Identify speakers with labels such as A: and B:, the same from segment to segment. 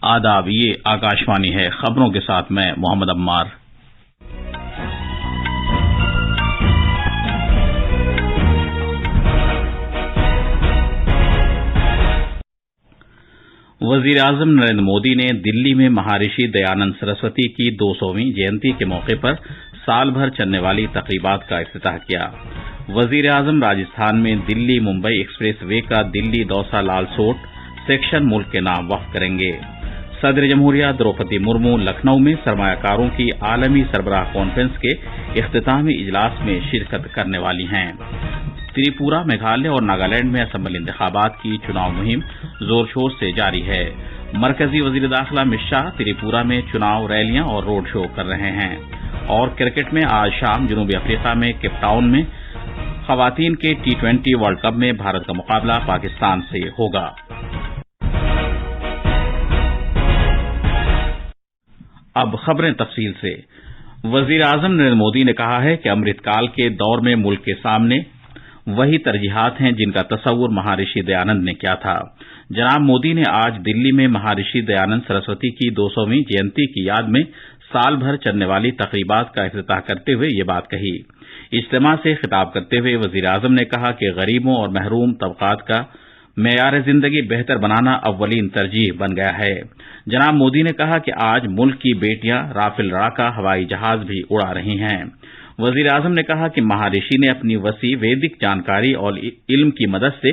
A: آداب، یہ آکاشوانی ہے۔ خبروں کے ساتھ میں محمد عمار۔ وزیر اعظم نریندر مودی نے دلی میں مہارشی دیانند سرسوتی کی 200ویں جینتی کے موقع پر سال بھر چلنے والی تقریبات کا افتتاح کیا۔ وزیر اعظم راجستھان میں دلی ممبئی ایکسپریس وے کا دلی دوسا لال سوٹ سیکشن ملک کے نام وقف کریں گے۔ صدر جمہوریہ دروپدی مرمو لکھنؤ میں سرمایہ کاروں کی عالمی سربراہ کانفرنس کے اختتامی اجلاس میں شرکت کرنے والی ہیں۔ تریپورہ، میگھالیہ اور ناگالینڈ میں اسمبلی انتخابات کی چناؤ مہم زور شور سے جاری ہے۔ مرکزی وزیر داخلہ امت شاہ تریپورہ میں چناؤ ریلیاں اور روڈ شو کر رہے ہیں۔ اور کرکٹ میں آج شام جنوبی افریقہ میں کیپ ٹاؤن میں خواتین کے T20 ورلڈ کپ میں بھارت کا مقابلہ پاکستان سے ہوگا۔ اب خبریں تفصیل سے۔ وزیر اعظم نریندر مودی نے کہا ہے کہ امرت کال کے دور میں ملک کے سامنے وہی ترجیحات ہیں جن کا تصور مہارشی دیانند نے کیا تھا۔ جناب مودی نے آج دلی میں مہارشی دیانند سرسوتی کی 200ویں جینتی کی یاد میں سال بھر چلنے والی تقریبات کا افتتاح کرتے ہوئے یہ بات کہی۔ اجتماع سے خطاب کرتے ہوئے وزیر اعظم نے کہا کہ غریبوں اور محروم طبقات کا معیار زندگی بہتر بنانا اولین ترجیح بن گیا ہے۔ جناب مودی نے کہا کہ آج ملک کی بیٹیاں رافیل لڑاکا ہوائی جہاز بھی اڑا رہی ہیں۔ وزیر اعظم نے کہا کہ مہارشی نے اپنی وسیع ویدک جانکاری اور علم کی مدد سے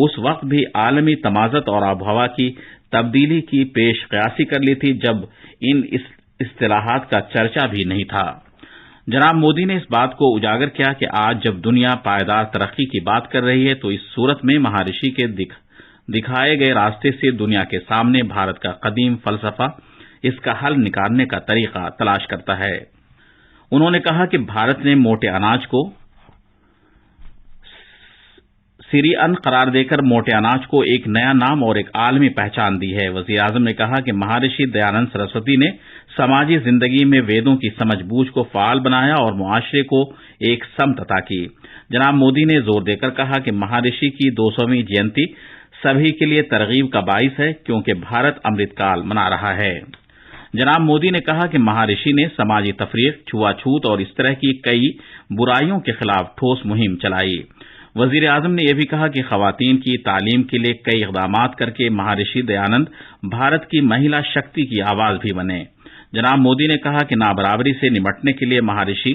A: اس وقت بھی عالمی تمازت اور آب و ہوا کی تبدیلی کی پیش قیاسی کر لی تھی جب ان اصطلاحات کا چرچا بھی نہیں تھا۔ جناب مودی نے اس بات کو اجاگر کیا کہ آج جب دنیا پائیدار ترقی کی بات کر رہی ہے تو اس صورت میں مہارشی کے دکھائے گئے راستے سے دنیا کے سامنے بھارت کا قدیم فلسفہ اس کا حل نکالنے کا طریقہ تلاش کرتا ہے۔ انہوں نے کہا کہ بھارت نے موٹے اناج کو سری ان قرار دے کر موٹے اناج کو ایک نیا نام اور ایک عالمی پہچان دی ہے۔ وزیر اعظم نے کہا کہ مہارشی دیانند سرسوتی نے سماجی زندگی میں ویدوں کی سمجھ بوجھ کو فعال بنایا اور معاشرے کو ایک سمت عطا کی۔ جناب مودی نے زور دے کر کہا کہ مہارشی کی 200ویں جینتی سبھی کے لیے ترغیب کا باعث ہے کیونکہ بھارت امرت کال منا رہا ہے۔ جناب مودی نے کہا کہ مہارشی نے سماجی تفریق، چھوا چھوت اور اس طرح کی کئی برائیوں کے خلاف ٹھوس مہم چلائی۔ وزیر اعظم نے یہ بھی کہا کہ خواتین کی تعلیم کے لیے کئی اقدامات کر کے مہارشی دیانند بھارت کی مہیلا شکتی کی آواز بھی بنے۔ جناب مودی نے کہا کہ نابرابری سے نمٹنے کے لیے مہارشی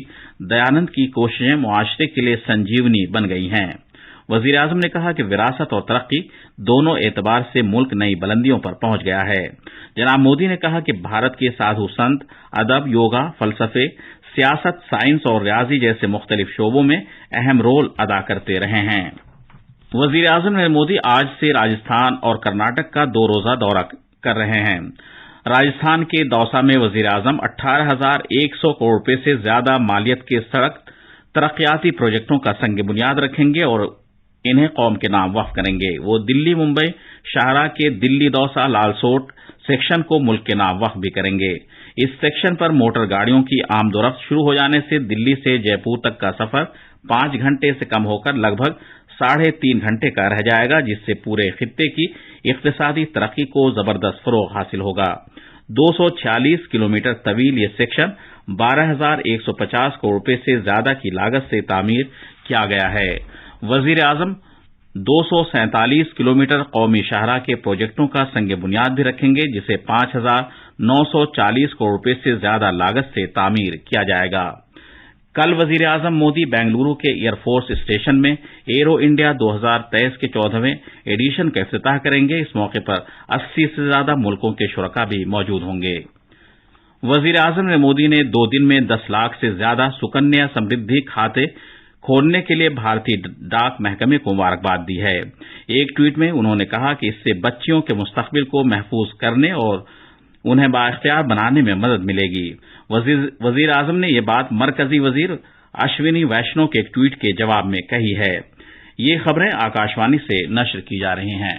A: دیانند کی کوششیں معاشرے کے لیے سنجیونی بن گئی ہیں۔ وزیر اعظم نے کہا کہ وراثت اور ترقی دونوں اعتبار سے ملک نئی بلندیوں پر پہنچ گیا ہے۔ جناب مودی نے کہا کہ بھارت کے سادھو سنت ادب، یوگا، فلسفے، سیاست، سائنس اور ریاضی جیسے مختلف شعبوں میں اہم رول ادا کرتے رہے ہیں۔ وزیر اعظم نریندر مودی آج سے راجستھان اور کرناٹک کا 2 روزہ دورہ کر رہے ہیں۔ راجستھان کے دوسا میں وزیر اعظم 18,100 کروڑ روپے سے زیادہ مالیت کے سڑک ترقیاتی پروجیکٹوں کا سنگ بنیاد رکھیں گے اور انہیں قوم کے نام وقف کریں گے۔ وہ دلی ممبئی شاہراہ کے دلی دوسا لال سوٹ سیکشن کو ملک کے نام وقف بھی کریں گے۔ اس سیکشن پر موٹر گاڑیوں کی آمد و رفت شروع ہو جانے سے دلی سے جے پور تک کا سفر 5 گھنٹے سے کم ہو کر لگ بھگ 3.5 گھنٹے کا رہ جائے گا، جس سے پورے خطے کی اقتصادی ترقی کو زبردست فروغ حاصل ہوگا۔ 246 کلومیٹر طویل یہ سیکشن 12,150 کروڑ روپے سے زیادہ کی لاگت سے تعمیر کیا گیا ہے۔ وزیر اعظم 247 کلومیٹر قومی شاہراہ کے پروجیکٹوں کا سنگ بنیاد بھی رکھیں گے، جسے 5,940 کروڑ روپے سے زیادہ لاگت سے تعمیر کیا جائے گا۔ کل وزیر اعظم مودی بنگلورو کے ایئر فورس اسٹیشن میں ایرو انڈیا 2023 کے 14ویں ایڈیشن کا افتتاح کریں گے۔ اس موقع پر 80 سے زیادہ ملکوں کے شرکاء بھی موجود ہوں گے۔ وزیر اعظم مودی نے 2 دن میں 10 لاکھ سے زیادہ سکنیا سمردھی کھاتے کھولنے کے لیے بھارتی ڈاک محکمے کو مبارکباد دی ہے۔ ایک ٹویٹ میں انہوں نے کہا کہ اس سے بچیوں کے مستقبل کو محفوظ کرنے اور انہیں بااختیار بنانے میں مدد ملے گی۔ وزیر اعظم نے یہ بات مرکزی وزیر اشونی ویشنو کے ایک ٹویٹ کے جواب میں کہی ہے۔ یہ خبریں آکاشوانی سے نشر کی جا رہی ہیں۔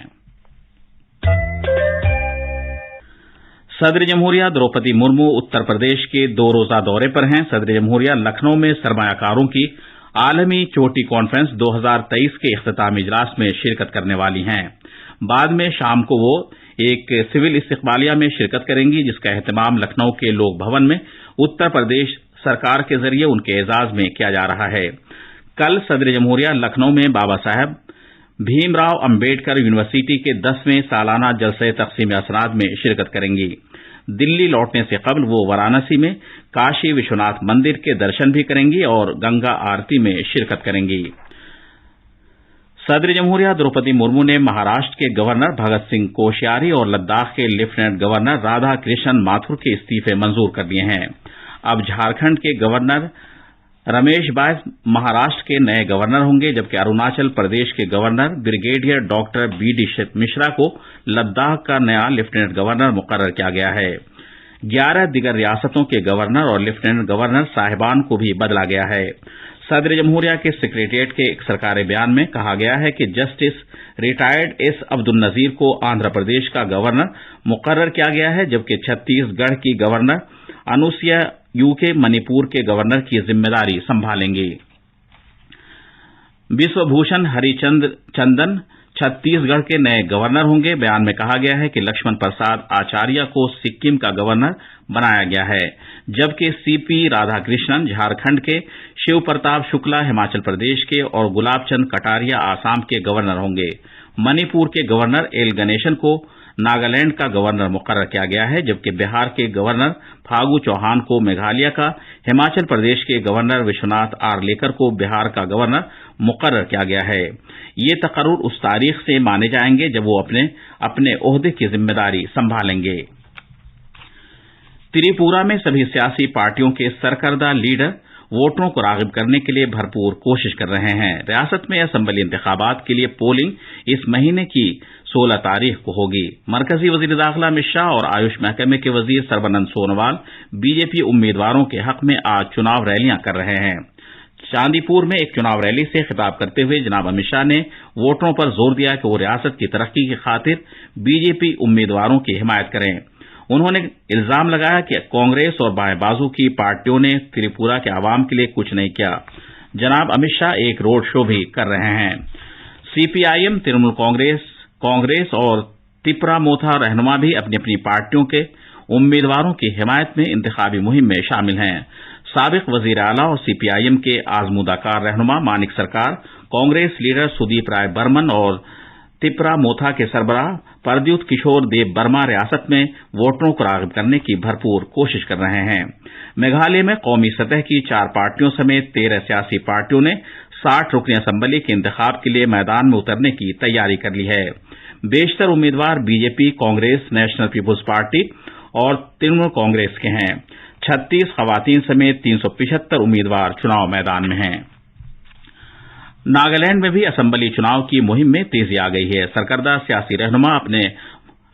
A: صدر جمہوریہ دروپدی مرمو اتر پردیش کے 2 روزہ دورے پر ہیں۔ صدر جمہوریہ لکھنؤ میں سرمایہ کاروں کی عالمی چوٹی کانفرنس 2023 کے اختتامی اجلاس میں شرکت کرنے والی ہیں۔ بعد میں شام کو وہ ایک سول استقبالیہ میں شرکت کریں گی، جس کا اہتمام لکھنؤ کے لوک بھون میں اتر پردیش سرکار کے ذریعے ان کے اعزاز میں کیا جا رہا ہے۔ کل صدر جمہوریہ لکھنؤ میں بابا صاحب بھیم راؤ امبیڈکر یونیورسٹی کے 10ویں سالانہ جلسہ تقسیم اسناد میں شرکت کریں گی۔ دلی لوٹنے سے قبل وہ وارانسی میں کاشی وشوناتھ مندر کے درشن بھی کریں گی اور گنگا آرتی میں شرکت کریں گی۔ صدر جمہوریہ دروپدی مرمو نے مہاراشٹر کے گورنر بھگت سنگھ کوشیاری اور لداخ کے لیفٹیننٹ گورنر رادھا کرشن ماتھور کے استعفے منظور کر دیے ہیں۔ اب جھارکھنڈ کے گورنر رمیش بائس مہاراشٹر کے نئے گورنر ہوں گے، جبکہ اروناچل پردیش کے governor brigadier doctor B D Mishra کو لداخ کا نیا لیفٹیننٹ گورنر مقرر کیا گیا ہے۔ 11 دیگر ریاستوں کے گورنر اور لیفٹیننٹ گورنر صاحبان کو بھی بدلا گیا ہے۔ صدر جمہوریہ کے سیکریٹریٹ کے ایک سرکاری بیان میں کہا گیا ہے کہ جسٹس ریٹائرڈ ایس عبد النذیر کو آندھرا پردیش کا گورنر مقرر کیا گیا ہے، جبکہ چھتیس گڑھ کی گورنر انوسیا یوکے منی پور کے گورنر کی ذمہ داری سنبھالیں گی۔ بشو بھوشن ہری چندن چھتیس گڑھ کے نئے گورنر ہوں گے۔ بیان میں کہا گیا ہے کہ لکشمن پرساد آچاریہ کو سکم کا گورنر بنایا گیا ہے، جبکہ سی پی رادھا کرشنن جھارکھنڈ کے، شیو پرتاپ شکلا ہماچل پردیش کے اور گلاب چند کٹاریا آسام کے گورنر ہوں گے۔ منی پور کے گورنر ایل گنیشن کو ناگالینڈ کا گورنر مقرر کیا گیا ہے، جبکہ بہار کے گورنر پھاگو چوہان کو میگھالیہ کا، ہماچل پردیش کے گورنر وشوناتھ آر لیکر کو بہار کا گورنر مقرر کیا گیا ہے۔ یہ تقرر اس تاریخ سے مانے جائیں گے جب وہ اپنے عہدے کی ذمہ داری سنبھالیں گے۔ تریپورہ میں سبھی سیاسی پارٹیوں کے سرکردہ لیڈر ووٹروں کو راغب کرنے کے لیے بھرپور کوشش کر رہے ہیں۔ ریاست میں اسمبلی انتخابات کے لیے پولنگ اس مہینے کی 16 تاریخ کو ہوگی۔ مرکزی وزیر داخلہ امت شاہ اور آیوش محکمے کے وزیر سربانند سونووال بی جے پی امیدواروں کے حق میں آج چناو ریلیاں کر رہے ہیں۔ چاندی پور میں ایک چناو ریلی سے خطاب کرتے ہوئے جناب امت شاہ نے ووٹروں پر زور دیا کہ وہ ریاست کی ترقی کی خاطر بی جے پی امیدواروں کی حمایت کریں۔ انہوں نے الزام لگایا کہ کانگریس اور بائیں بازو کی پارٹیوں نے تریپورہ کے عوام کے لیے کچھ نہیں کیا۔ جناب امت شاہ ایک روڈ شو بھی کر رہے ہیں۔ سی پی آئی ایم، ترنمول کانگریس اور تپرا موتھا رہنما بھی اپنی اپنی پارٹیوں کے امیدواروں کی حمایت میں انتخابی مہم میں شامل ہیں۔ سابق وزیر اعلیٰ اور سی پی آئی ایم کے آزمودہ کار رہنما مانک سرکار، کانگریس لیڈر سدیپ رائے برمن اور تپرا موتھا کے سربراہ پردیوت کشور دیو برما ریاست میں ووٹروں کو راغب کرنے کی بھرپور کوشش کر رہے ہیں۔ میگھالیہ میں قومی سطح کی 4 پارٹیوں سمیت 13 سیاسی پارٹیوں نے 60 رکنی اسمبلی کے انتخاب کے لیے میدان میں اترنے کی تیاری کر لی ہے۔ بیشتر امیدوار بی جے پی، کانگریس، نیشنل پیپلز پارٹی اور ترنمول کانگریس کے ہیں۔ 36 خواتین سمیت 375 امیدوار چناؤ میدان میں ہیں۔ ناگالینڈ میں بھی اسمبلی چناؤ کی مہم میں تیزی آ گئی ہے۔ سرکردہ سیاسی رہنما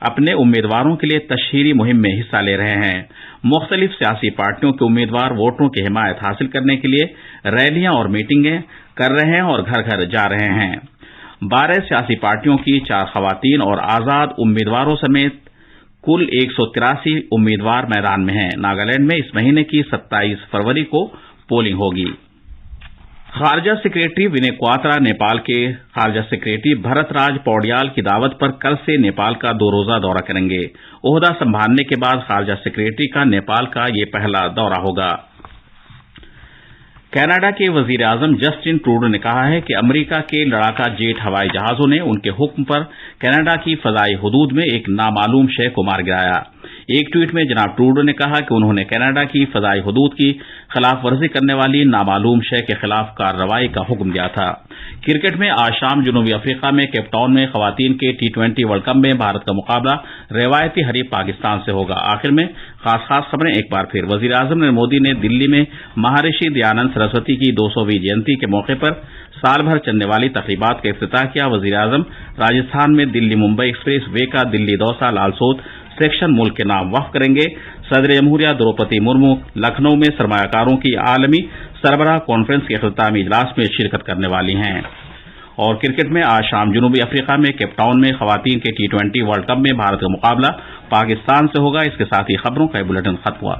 A: اپنے امیدواروں کے لیے تشہیری مہم میں حصہ لے رہے ہیں۔ مختلف سیاسی پارٹیوں کے امیدوار ووٹروں کی حمایت حاصل کرنے کے لیے ریلیاں اور میٹنگیں کر رہے ہیں اور گھر گھر جا رہے ہیں۔ 12 سیاسی پارٹیوں کی 4 خواتین اور آزاد امیدواروں سمیت کل 183 امیدوار میدان میں ہیں۔ ناگالینڈ میں اس مہینے کی 27 فروری کو پولنگ ہوگی۔ خارجہ سیکریٹری ونے کواترا نیپال کے خارجہ سیکریٹری بھرت راج پوڈیال کی دعوت پر کل سے نیپال کا 2 روزہ دورہ کریں گے۔ عہدہ سنبھالنے کے بعد خارجہ سیکریٹری کا نیپال کا یہ پہلا دورہ ہوگا۔ کینیڈا کے وزیر اعظم جسٹن ٹروڈو نے کہا ہے کہ امریکہ کے لڑاکا جیٹ ہوائی جہازوں نے ان کے حکم پر کینیڈا کی فضائی حدود میں ایک نامعلوم شے کو مار گرایا۔ ایک ٹویٹ میں جناب ٹروڈو نے کہا کہ انہوں نے کینیڈا کی فضائی حدود کی خلاف ورزی کرنے والی نامعلوم شے کے خلاف کارروائی کا حکم دیا تھا۔ کرکٹ میں آج شام جنوبی افریقہ میں کیپ ٹاؤن میں خواتین کے T20 ورلڈ کپ میں بھارت کا مقابلہ روایتی حریف پاکستان سے ہوگا۔ آخر میں خاص خبریں ایک بار پھر۔ وزیر اعظم نریندر مودی نے دلی میں مہارشی دیانند سرسوتی کی 200ویں جینتی کے موقع پر سال بھر چلنے والی تقریبات کا افتتاح کیا۔ وزیر اعظم راجستھان میں دلی ممبئی ایکسپریس وے کا دلی دوسا لالسوت سیکشن ملک کے نام وقف کریں گے۔ صدر جمہوریہ دروپدی مرمو لکھنؤ میں سرمایہ کاروں کی عالمی سربراہ کانفرنس کے اختتامی اجلاس میں شرکت کرنے والی ہیں۔ اور کرکٹ میں آج شام جنوبی افریقہ میں کیپ ٹاؤن میں خواتین کے T20 ورلڈ کپ میں بھارت کا مقابلہ پاکستان سے ہوگا۔ اس کے ساتھ ہی خبروں کا یہ بلیٹن ختم ہوا۔